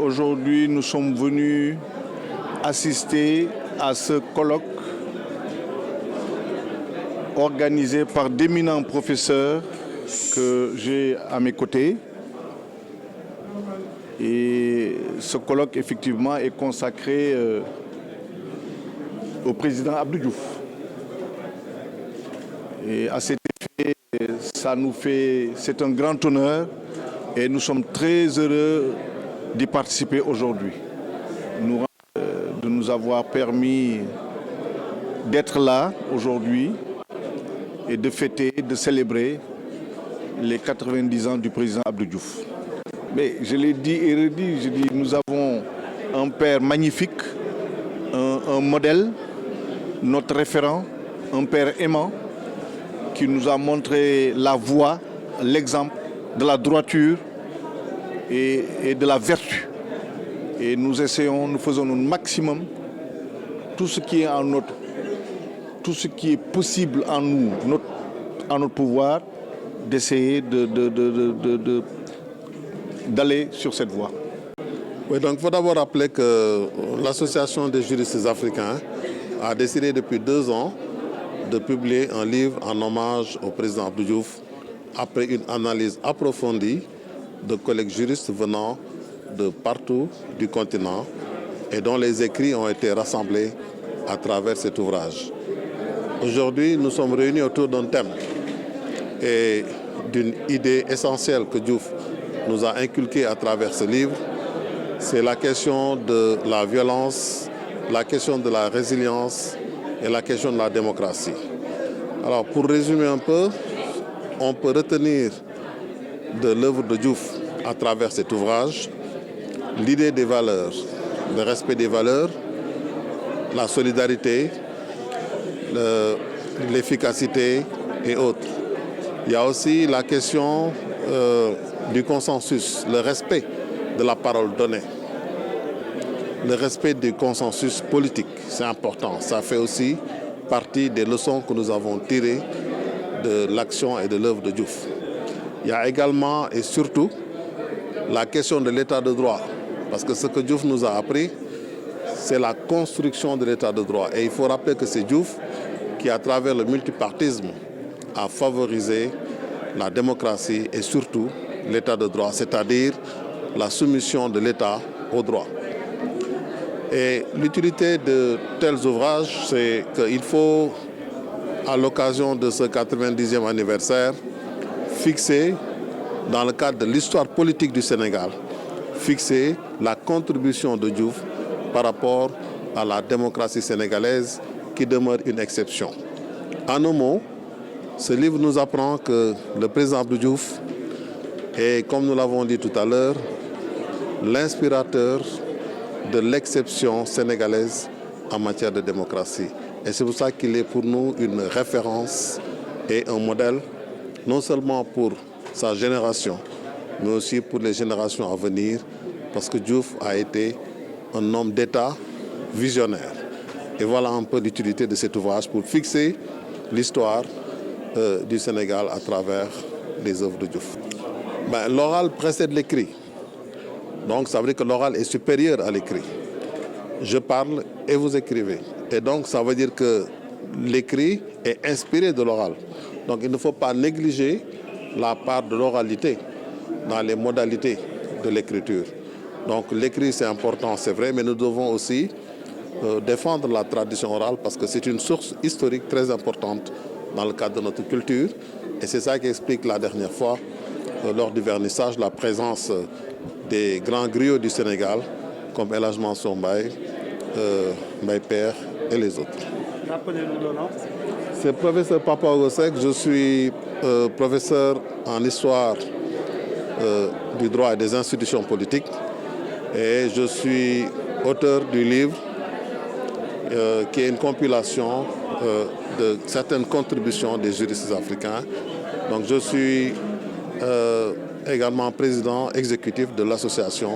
Aujourd'hui, nous sommes venus assister à ce colloque organisé par d'éminents professeurs que j'ai à mes côtés. Et ce colloque, effectivement, est consacré au président Abdou Diouf. Et à cet effet, c'est un grand honneur et nous sommes très heureux d'y participer aujourd'hui. De nous avoir permis d'être là aujourd'hui et de fêter, de célébrer les 90 ans du président Abdou Diouf. Mais je l'ai dit et redit, je dis, nous avons un père magnifique, un modèle, notre référent, un père aimant qui nous a montré la voie, l'exemple de la droiture et de la vertu. Et nous faisons notre maximum, tout ce qui est possible en nous, en notre pouvoir, d'essayer d'aller sur cette voie. Oui, donc il faut d'abord rappeler que l'Association des juristes africains a décidé depuis 2 ans de publier un livre en hommage au président Abdou Diouf après une analyse approfondie de collègues juristes venant de partout du continent et dont les écrits ont été rassemblés à travers cet ouvrage. Aujourd'hui, nous sommes réunis autour d'un thème et d'une idée essentielle que Diouf nous a inculquée à travers ce livre. C'est la question de la violence, la question de la résilience et la question de la démocratie. Alors, pour résumer un peu, on peut retenir de l'œuvre de Diouf à travers cet ouvrage l'idée des valeurs, le respect des valeurs, la solidarité, l'efficacité et autres. Il y a aussi la question du consensus, le respect de la parole donnée, le respect du consensus politique, c'est important. Ça fait aussi partie des leçons que nous avons tirées de l'action et de l'œuvre de Diouf. Il y a également et surtout la question de l'état de droit, parce que ce que Diouf nous a appris, c'est la construction de l'état de droit. Et il faut rappeler que c'est Diouf qui, à travers le multipartisme, a favorisé la démocratie et surtout l'état de droit, c'est-à-dire la soumission de l'État au droit. Et l'utilité de tels ouvrages, c'est qu'il faut, à l'occasion de ce 90e anniversaire, fixer, dans le cadre de l'histoire politique du Sénégal, fixer la contribution de Diouf par rapport à la démocratie sénégalaise qui demeure une exception. En un mot, ce livre nous apprend que le président Abdou Diouf est, comme nous l'avons dit tout à l'heure, l'inspirateur de l'exception sénégalaise en matière de démocratie. Et c'est pour ça qu'il est pour nous une référence et un modèle, non seulement pour sa génération, mais aussi pour les générations à venir, parce que Diouf a été un homme d'État visionnaire. Et voilà un peu l'utilité de cet ouvrage pour fixer l'histoire du Sénégal à travers les œuvres de Diouf. L'oral précède l'écrit. Donc ça veut dire que l'oral est supérieur à l'écrit. Je parle et vous écrivez. Et donc ça veut dire que l'écrit est inspiré de l'oral. Donc il ne faut pas négliger la part de l'oralité dans les modalités de l'écriture. Donc l'écrit c'est important, c'est vrai, mais nous devons aussi défendre la tradition orale parce que c'est une source historique très importante dans le cadre de notre culture. Et c'est ça qui explique la dernière fois, lors du vernissage, la présence des grands griots du Sénégal, comme El Hadj Mansour Mbaye, Mbaye Père et les autres. Rappelez-nous le nom. C'est professeur Papa Ogosek, je suis professeur en histoire du droit et des institutions politiques et je suis auteur du livre qui est une compilation de certaines contributions des juristes africains. Donc je suis également président exécutif de l'association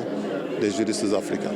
des juristes africains.